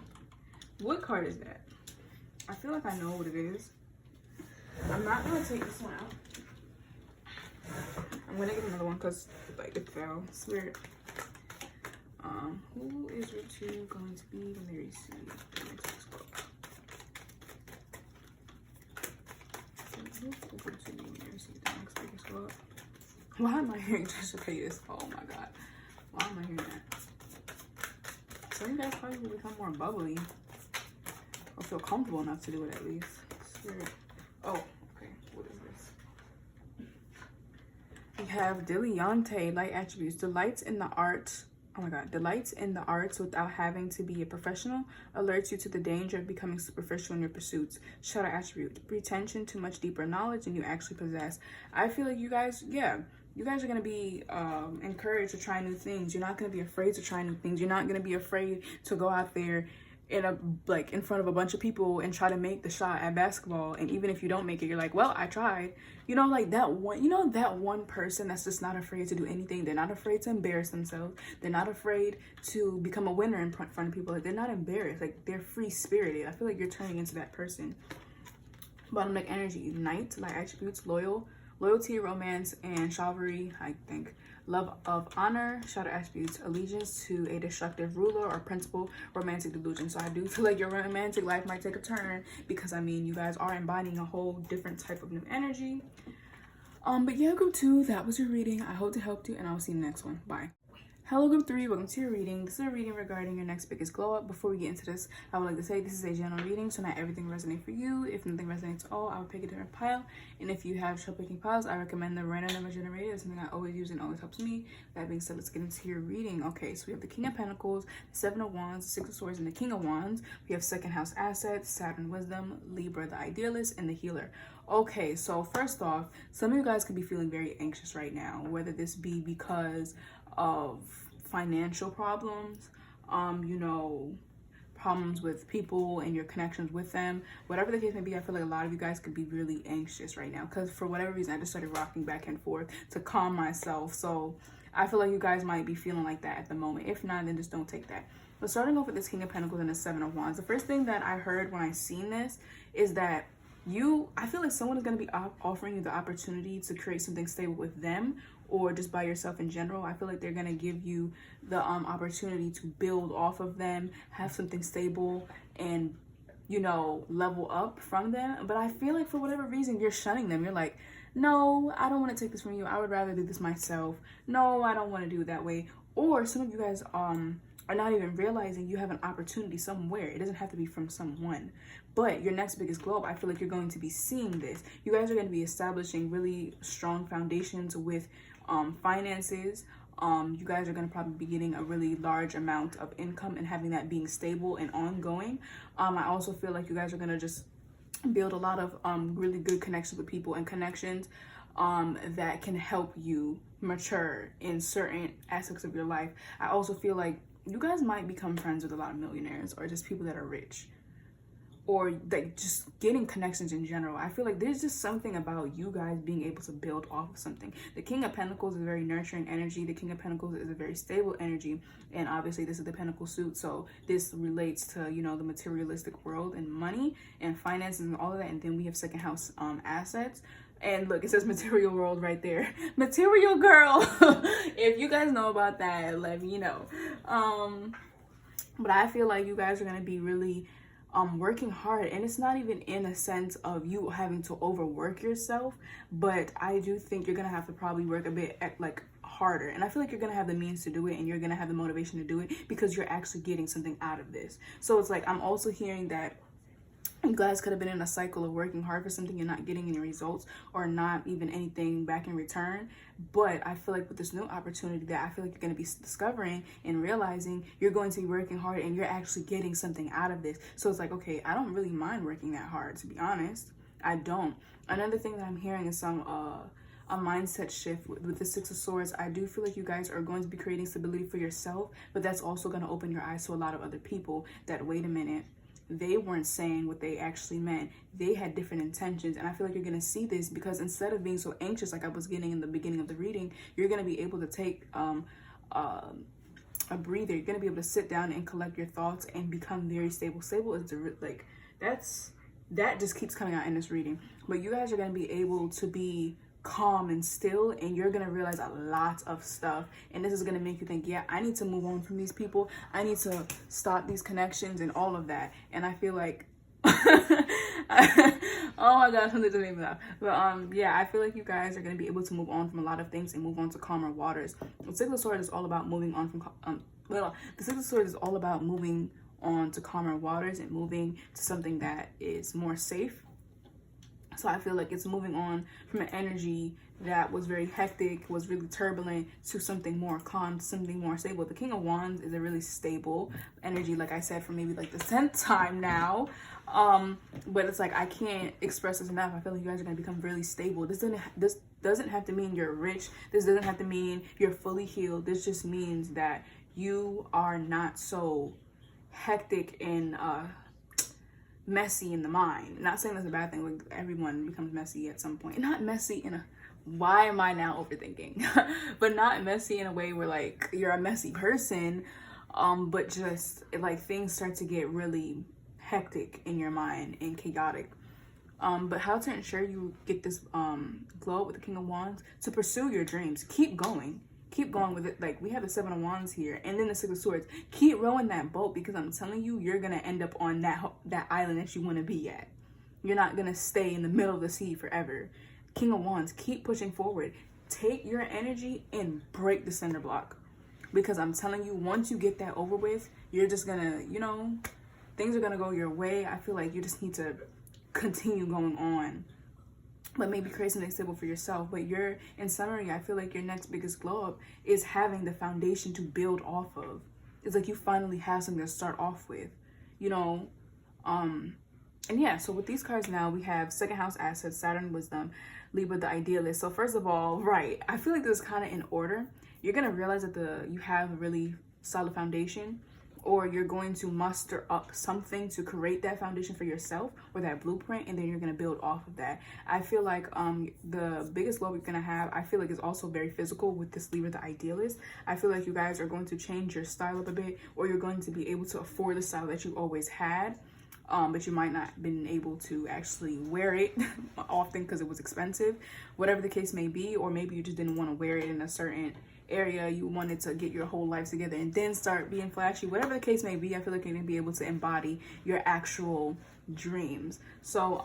what card is that? I feel like I know what it is. I'm not gonna take this one out. I'm gonna get another one because, like, it fell. Spirit. Who is your two going to be when they receive the next biggest glow up? Who is your two when they receive the next biggest glow up? Why am I hearing Trisha Paytas? Oh my god. Why am I hearing that? Some of you guys probably will become more bubbly. Or feel comfortable enough to do it at least. Spirit. Oh, okay. What is this? We have Dilettante, light attributes. Delights in the art. Oh my god. Delights in the arts without having to be a professional. Alerts you to the danger of becoming superficial in your pursuits. Shadow attribute. Pretension to much deeper knowledge than you actually possess. I feel like you guys, yeah. You guys are going to be encouraged to try new things. You're not going to be afraid to try new things. You're not going to be afraid to go out there in front of a bunch of people and try to make the shot at basketball. And even if you don't make it, you're like, well, I tried. You know, like that one person that's just not afraid to do anything. They're not afraid to embarrass themselves. They're not afraid to become a winner in front of people. Like, they're not embarrassed. Like, they're free-spirited. I feel like you're turning into that person. Bottom deck energy. Knight, light attributes, loyalty, romance, and chivalry, I think. Love of honor, shadow attributes, allegiance to a destructive ruler or principal, romantic delusion. So I do feel like your romantic life might take a turn because, I mean, you guys are embodying a whole different type of new energy. But yeah, group 2, that was your reading. I hope it helped you, and I'll see you in the next one. Bye. Hello group 3, welcome to your reading. This is a reading regarding your next biggest glow up. Before we get into this, I would like to say this is a general reading, so not everything resonates for you. If nothing resonates at all, I would pick a different pile. And if you have trouble picking piles, I recommend the random number generator. It's something I always use and always helps me. That being said, let's get into your reading. Okay, so we have the King of Pentacles, the Seven of Wands, the Six of Swords, and the King of Wands. We have second house assets, Saturn wisdom, Libra the idealist, and the healer. Okay, so first off, some of you guys could be feeling very anxious right now, whether this be because of financial problems, you know, problems with people and your connections with them, whatever the case may be. I feel like a lot of you guys could be really anxious right now because for whatever reason I just started rocking back and forth to calm myself. So I feel like you guys might be feeling like that at the moment. If not, then just don't take that. But starting off with this King of Pentacles and the Seven of Wands, the first thing that I heard when I seen this is that I feel like someone is going to be offering you the opportunity to create something stable with them, or just by yourself in general. I feel like they're going to give you the opportunity to build off of them, have something stable, and, you know, level up from them. But I feel like for whatever reason, you're shunning them. You're like, no, I don't want to take this from you. I would rather do this myself. No, I don't want to do it that way. Or some of you guys are not even realizing you have an opportunity somewhere. It doesn't have to be from someone. But your next biggest globe, I feel like you're going to be seeing this. You guys are going to be establishing really strong foundations with finances. You guys are going to probably be getting a really large amount of income and having that being stable and ongoing. I also feel like you guys are going to just build a lot of really good connections with people and connections that can help you mature in certain aspects of your life. I also feel like you guys might become friends with a lot of millionaires or just people that are rich, or like just getting connections in general. I feel like there's just something about you guys being able to build off of something. The King of Pentacles is a very nurturing energy. The King of Pentacles is a very stable energy. And obviously this is the Pentacle suit. So this relates to, you know, the materialistic world and money and finances and all of that. And then we have second house assets. And look, it says material world right there. Material girl. If you guys know about that, let me know. But I feel like you guys are going to be really working hard, and it's not even in a sense of you having to overwork yourself, but I do think you're gonna have to probably work a bit like harder, and I feel like you're gonna have the means to do it, and you're gonna have the motivation to do it because you're actually getting something out of this. So it's like I'm also hearing that you guys could have been in a cycle of working hard for something and not getting any results, or not even anything back in return. But I feel like with this new opportunity that I feel like you're going to be discovering and realizing, you're going to be working hard and you're actually getting something out of this. So it's like, okay, I don't really mind working that hard, to be honest. I don't. Another thing that I'm hearing is some a mindset shift with the Six of Swords. I do feel like you guys are going to be creating stability for yourself, but that's also going to open your eyes to a lot of other people that, wait a minute, they weren't saying what they actually meant. They had different intentions. And I feel like you're going to see this because instead of being so anxious like I was getting in the beginning of the reading, you're going to be able to take a breather. You're going to be able to sit down and collect your thoughts and become very stable. Stable is like, that just keeps coming out in this reading. But you guys are going to be able to be calm and still, and you're gonna realize a lot of stuff, and this is gonna make you think, yeah, I need to move on from these people, I need to stop these connections and all of that. And I feel like oh my god, something just made me laugh. But yeah, I feel like you guys are gonna be able to move on from a lot of things and move on to calmer waters. The Six of Swords is all about moving on from the Six of Swords is all about moving on to calmer waters and moving to something that is more safe. So I feel like it's moving on from an energy that was very hectic, was really turbulent, to something more calm, something more stable. The King of Wands is a really stable energy, like I said, for maybe like the 10th time now. But it's like, I can't express this enough. I feel like you guys are going to become really stable. This doesn't have to mean you're rich. This doesn't have to mean you're fully healed. This just means that you are not so hectic and messy in the mind. Not saying that's a bad thing, like everyone becomes messy at some point. Not messy in a, why am I now overthinking? But not messy in a way where like you're a messy person, but just like things start to get really hectic in your mind and chaotic. But how to ensure you get this glow with the King of Wands? To pursue your dreams. Keep going with it. Like, we have the Seven of Wands here, and then the Six of Swords. Keep rowing that boat, because I'm telling you, you're gonna end up on that island that you want to be at. You're not gonna stay in the middle of the sea forever. King of Wands, keep pushing forward. Take your energy and break the cinder block, because I'm telling you, once you get that over with, you're just gonna, you know, things are gonna go your way. I feel like you just need to continue going on, but maybe create something stable for yourself. But you're, in summary, I feel like your next biggest glow up is having the foundation to build off of. It's like you finally have something to start off with, you know. And yeah, so with these cards now, we have second house assets, Saturn wisdom, Libra the idealist. So first of all, right, I feel like this is kind of in order. You're gonna realize that you have a really solid foundation, or you're going to muster up something to create that foundation for yourself or that blueprint, and then you're going to build off of that. I feel like the biggest glow you're going to have, I feel like, is also very physical with this Libra, the idealist. I feel like you guys are going to change your style up a bit, or you're going to be able to afford the style that you always had, but you might not been able to actually wear it often because it was expensive, whatever the case may be. Or maybe you just didn't want to wear it in a certain area, you wanted to get your whole life together and then start being flashy, whatever the case may be. I feel like you're gonna be able to embody your actual dreams. So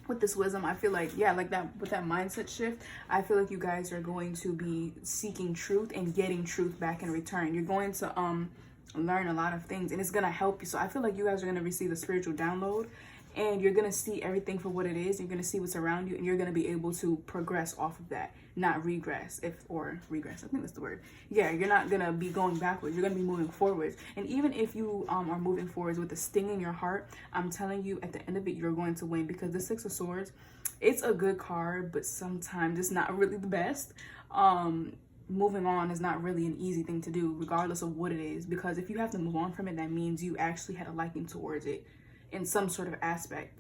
with this wisdom, I feel like, yeah, like that, with that mindset shift, I feel like you guys are going to be seeking truth and getting truth back in return. You're going to learn a lot of things, and it's gonna help you. So I feel like you guys are gonna receive a spiritual download, and you're gonna see everything for what it is. You're gonna see what's around you, and you're gonna be able to progress off of that, not regress. Regress, I think that's the word. Yeah, you're not gonna be going backwards. You're gonna be moving forwards. And even if you are moving forwards with a sting in your heart, I'm telling you, at the end of it, you're going to win, because the Six of Swords, it's a good card, but sometimes it's not really the best. Moving on is not really an easy thing to do, regardless of what it is, because if you have to move on from it, that means you actually had a liking towards it in some sort of aspect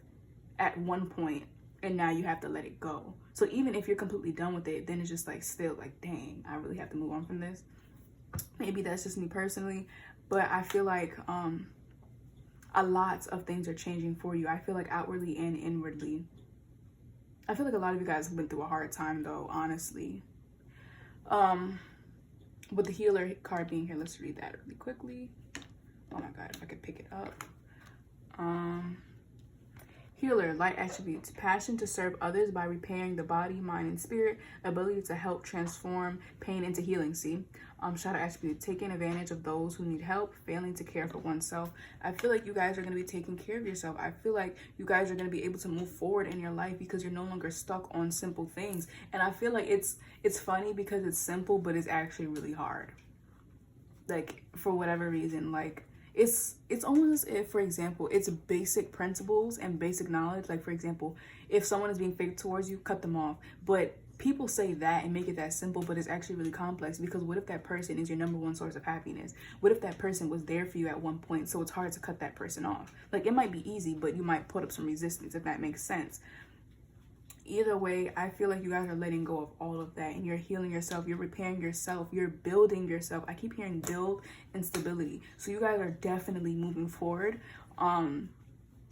at one point, and now you have to let it go. So even if you're completely done with it, then it's just like, still like, dang, I really have to move on from this. Maybe that's just me personally, but I feel like a lot of things are changing for you. I feel like outwardly and inwardly. I feel like a lot of you guys have been through a hard time though, honestly. With the healer card being here, let's read that really quickly. Oh my god, if I could pick it up. Healer, light attributes: passion to serve others by repairing the body, mind, and spirit. Ability to help transform pain into healing. See, shadow attribute: taking advantage of those who need help, failing to care for oneself. I feel like you guys are going to be taking care of yourself. I feel like you guys are going to be able to move forward in your life because you're no longer stuck on simple things. And I feel like it's funny because it's simple, but it's actually really hard. Like, for whatever reason, like, it's almost as if, for example, it's basic principles and basic knowledge. Like, for example, if someone is being fake towards you, cut them off. But people say that and make it that simple, but it's actually really complex, because what if that person is your number one source of happiness? What if that person was there for you at one point, so it's hard to cut that person off? Like, it might be easy, but you might put up some resistance, if that makes sense. Either way, I feel like you guys are letting go of all of that, and you're healing yourself, you're repairing yourself, you're building yourself. I keep hearing build and stability. So you guys are definitely moving forward. And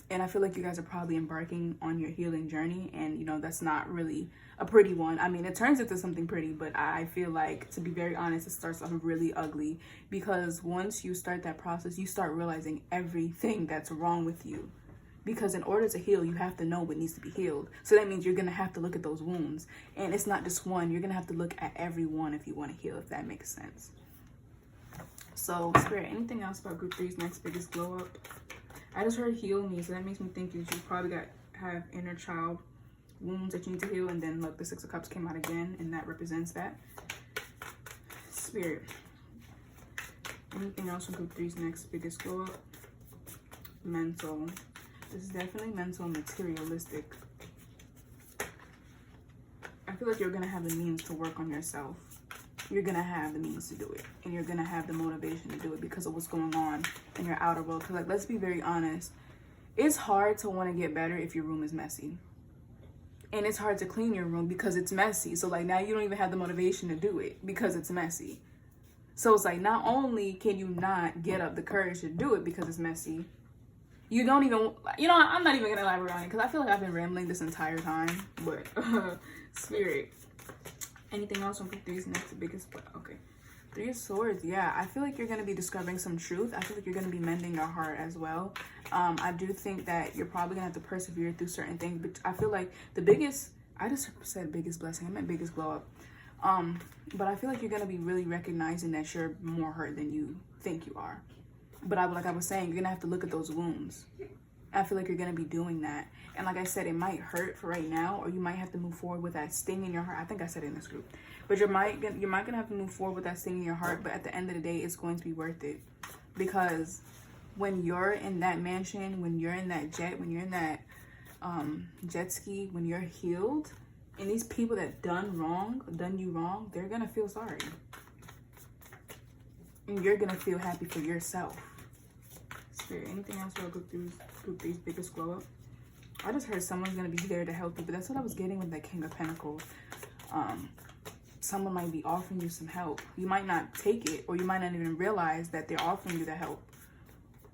I feel like you guys are probably embarking on your healing journey, and you know, that's not really a pretty one. I mean, it turns into something pretty, but I feel like, to be very honest, it starts off really ugly, because once you start that process, you start realizing everything that's wrong with you. Because in order to heal, you have to know what needs to be healed. So that means you're going to have to look at those wounds. And it's not just one. You're going to have to look at every one if you want to heal, if that makes sense. So, Spirit, anything else about Group 3's next biggest glow up? I just heard heal me. So that makes me think that you probably have inner child wounds that you need to heal. And then, look, the Six of Cups came out again. And that represents that. Spirit, anything else from Group 3's next biggest glow up? Mental. This is definitely mental and materialistic. I feel like you're going to have the means to work on yourself. You're going to have the means to do it. And you're going to have the motivation to do it because of what's going on in your outer world. Because, like, let's be very honest. It's hard to want to get better if your room is messy. And it's hard to clean your room because it's messy. So, like, now you don't even have the motivation to do it because it's messy. So, it's like, not only can you not get up the courage to do it because it's messy, you don't even, you know, I'm not even going to elaborate on it because I feel like I've been rambling this entire time. But, Spirit, anything else on Group 3's next biggest? Okay. 3 of Swords. Yeah, I feel like you're going to be discovering some truth. I feel like you're going to be mending your heart as well. I do think that you're probably going to have to persevere through certain things. But I feel like the biggest, I just said biggest blessing. I meant biggest glow up. But I feel like you're going to be really recognizing that you're more hurt than you think you are. But like I was saying, you're going to have to look at those wounds. I feel like you're going to be doing that. And like I said, it might hurt for right now, or you might have to move forward with that sting in your heart. I think I said it in this group. But you might going to have to move forward with that sting in your heart. But at the end of the day, it's going to be worth it. Because when you're in that mansion, when you're in that jet, when you're in that jet ski, when you're healed, and these people that done you wrong, they're going to feel sorry. And you're gonna feel happy for yourself. Spirit, anything else about group three's biggest glow up? I just heard someone's gonna be there to help you, but that's what I was getting with that King of Pentacles. Someone might be offering you some help. You might not take it, or you might not even realize that they're offering you the help.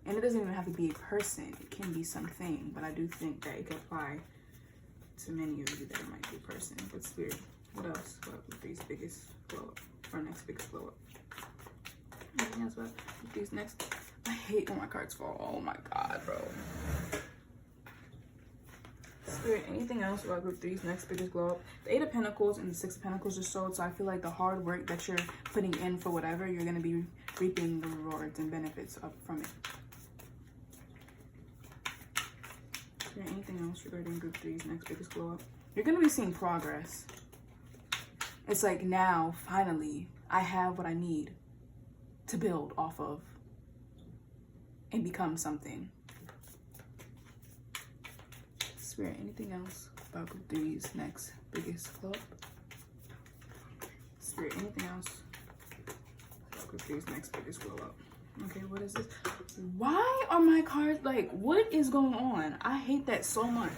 And it doesn't even have to be a person. It can be something, but I do think that it could apply to many of you that it might be a person. But Spirit, what else about group three's biggest glow up, or next biggest glow up? Anything else about group three's next? I hate when my cards fall. Oh my God, bro. Spirit, anything else about group three's next biggest glow up? The Eight of Pentacles and the Six of Pentacles just showed, so I feel like the hard work that you're putting in for whatever, you're going to be reaping the rewards and benefits up from it. Spirit, anything else regarding group three's next biggest glow up? You're going to be seeing progress. It's like now, finally, I have what I need to build off of and become something. Spirit, anything else about group three's next biggest glow up? Spirit, anything else about group three's next biggest glow up? Okay, what is this? Why are my cards like, what is going on? I hate that so much.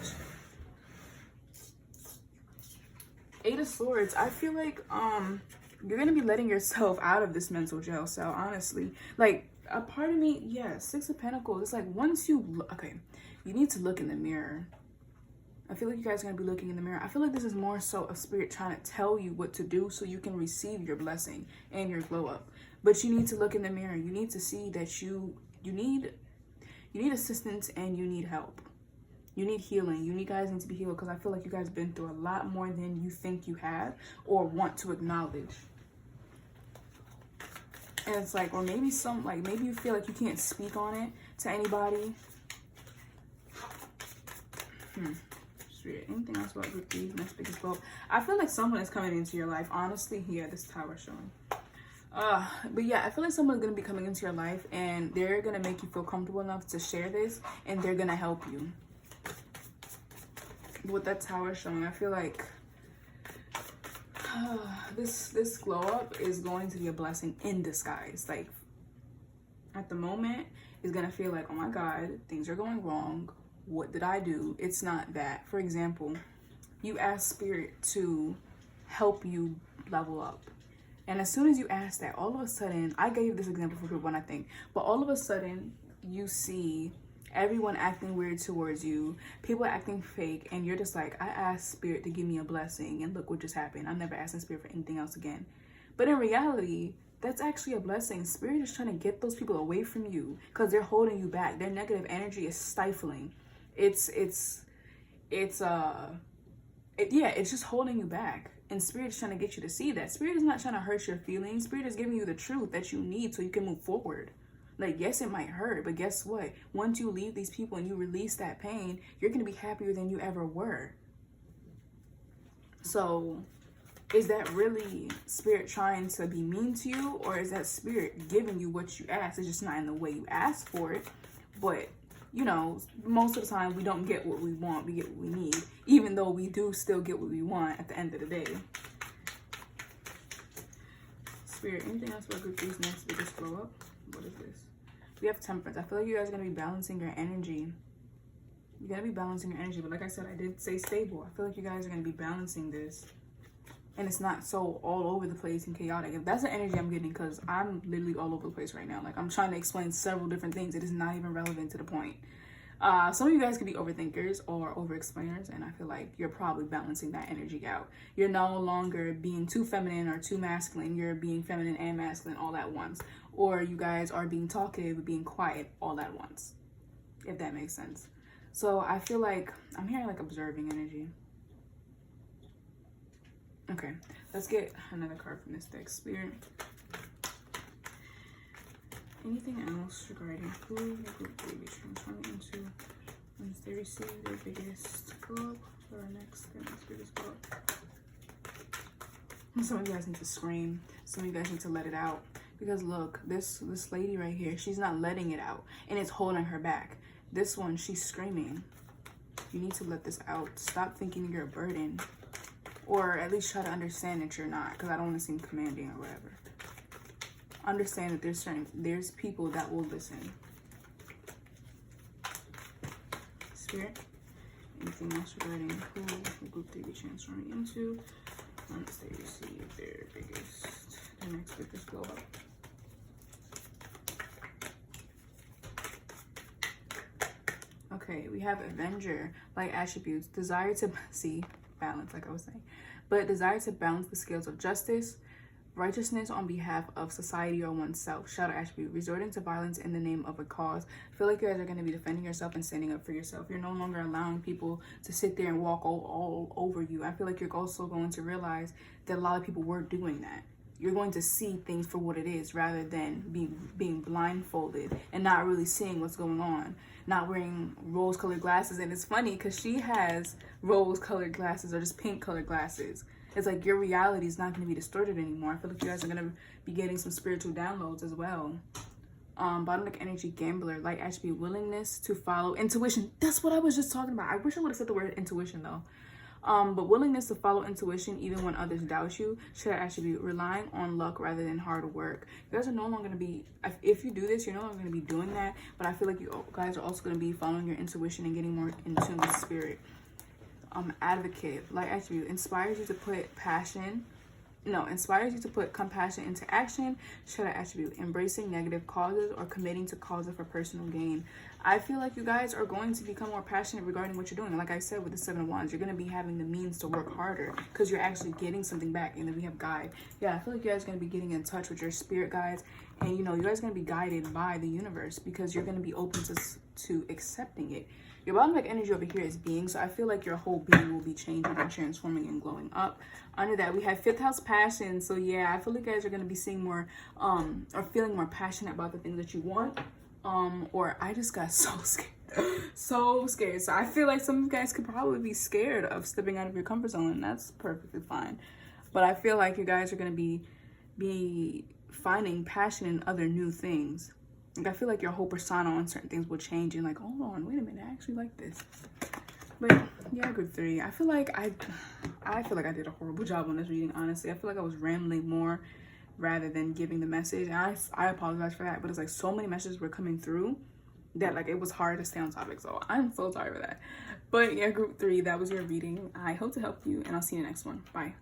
Eight of Swords. I feel like you're gonna be letting yourself out of this mental jail cell, honestly. Like, a part of me, yeah, Six of Pentacles. It's like once you okay, you need to look in the mirror. I feel like you guys are going to be looking in the mirror. I feel like this is more so a spirit trying to tell you what to do so you can receive your blessing and your glow up. But you need to look in the mirror. You need to see that you need assistance and you need help. You need healing. You guys need to be healed, because I feel like you guys have been through a lot more than you think you have or want to acknowledge. And it's like, or maybe maybe you feel like you can't speak on it to anybody. Anything else about group three's next biggest glow up? I feel like someone is coming into your life, honestly. Yeah, this tower showing. But yeah, I feel like someone's gonna be coming into your life and they're gonna make you feel comfortable enough to share this, and they're gonna help you. With that tower showing, I feel like this glow up is going to be a blessing in disguise. Like, at the moment, it's gonna feel like, oh my God, things are going wrong. What did I do? It's not that. For example, you ask Spirit to help you level up. And as soon as you ask that, all of a sudden, I gave this example for group one, I think, but all of a sudden you see everyone acting weird towards you, people acting fake, and you're just like, I asked Spirit to give me a blessing, and look what just happened. I'm never asking Spirit for anything else again. But in reality, that's actually a blessing. Spirit is trying to get those people away from you because they're holding you back. Their negative energy is stifling. It's just holding you back. And Spirit is trying to get you to see that. Spirit is not trying to hurt your feelings. Spirit is giving you the truth that you need so you can move forward. Like, yes, it might hurt, but guess what? Once you leave these people and you release that pain, you're going to be happier than you ever were. So, is that really Spirit trying to be mean to you? Or is that Spirit giving you what you asked? It's just not in the way you asked for it. But you know, most of the time we don't get what we want, we get what we need, even though we do still get what we want at the end of the day. Spirit, anything else about group three's next biggest glow up? What is this? We have Temperance. I feel like you guys are going to be balancing your energy. You're going to be balancing your energy, but like I said, I did say stable. I feel like you guys are going to be balancing this. And it's not so all over the place and chaotic. That's the energy I'm getting, because I'm literally all over the place right now. Like, I'm trying to explain several different things. It is not even relevant to the point. Some of you guys could be overthinkers or over-explainers, and I feel like you're probably balancing that energy out. You're no longer being too feminine or too masculine. You're being feminine and masculine all at once. Or you guys are being talkative, being quiet all at once, if that makes sense. So I feel like I'm hearing like observing energy. Okay, let's get another card from this deck. Spirit. Anything else regarding who your group will be transforming into once they receive their biggest glow up, or their next biggest glow up? Some of you guys need to scream. Some of you guys need to let it out. Because look, this lady right here, she's not letting it out, and it's holding her back. This one, she's screaming. You need to let this out. Stop thinking you're a burden. Or at least try to understand that you're not, because I don't want to seem commanding or whatever. understand that there's people that will listen. Spirit, anything else regarding who group 3 be transforming into once they receive their next biggest glow up. Okay, we have Avenger, like attributes, desire to see balance, like I was saying, but desire to balance the scales of justice, righteousness on behalf of society or oneself. Shadow attribute, resorting to violence in the name of a cause. I feel like you guys are going to be defending yourself and standing up for yourself. You're no longer allowing people to sit there and walk all over you. I feel like you're also going to realize that a lot of people were doing that. You're going to see things for what it is rather than being blindfolded and not really seeing what's going on. Not wearing rose-colored glasses. And it's funny because she has rose-colored glasses or just pink-colored glasses. It's like your reality is not going to be distorted anymore. I feel like you guys are going to be getting some spiritual downloads as well. Bottom deck energy, gambler, light attribute, willingness to follow intuition. That's what I was just talking about. I wish I would have said the word intuition though. But willingness to follow intuition even when others doubt you. Shadow attribute, relying on luck rather than hard work. You guys are no longer going to be, if you do this, you're no longer going to be doing that. But I feel like you guys are also going to be following your intuition and getting more in tune with spirit. Advocate, light attribute, inspires you to put compassion into action. Shadow attribute, embracing negative causes or committing to causes for personal gain. I feel like you guys are going to become more passionate regarding what you're doing. Like I said with the 7 of Wands, you're going to be having the means to work harder because you're actually getting something back. And then we have guide. Yeah, I feel like you guys are going to be getting in touch with your spirit guides. And, you know, you guys are going to be guided by the universe because you're going to be open to accepting it. Your bottom deck energy over here is being, so I feel like your whole being will be changing and transforming and glowing up. Under that, we have 5th house passion. So yeah, I feel like you guys are going to be seeing more, or feeling more passionate about the things that you want. Or I just got so scared. So scared. So I feel like some of you guys could probably be scared of stepping out of your comfort zone, and that's perfectly fine. But I feel like you guys are going to be finding passion in other new things. Like I feel like your whole persona on certain things will change and like, hold on, wait a minute, I actually like this. But yeah, group 3. I feel like I did a horrible job on this reading, honestly. I feel like I was rambling more rather than giving the message. And I apologize for that, but it's like so many messages were coming through that like it was hard to stay on topic. So I'm so sorry for that. But yeah, group 3, that was your reading. I hope to help you, and I'll see you in the next one. Bye.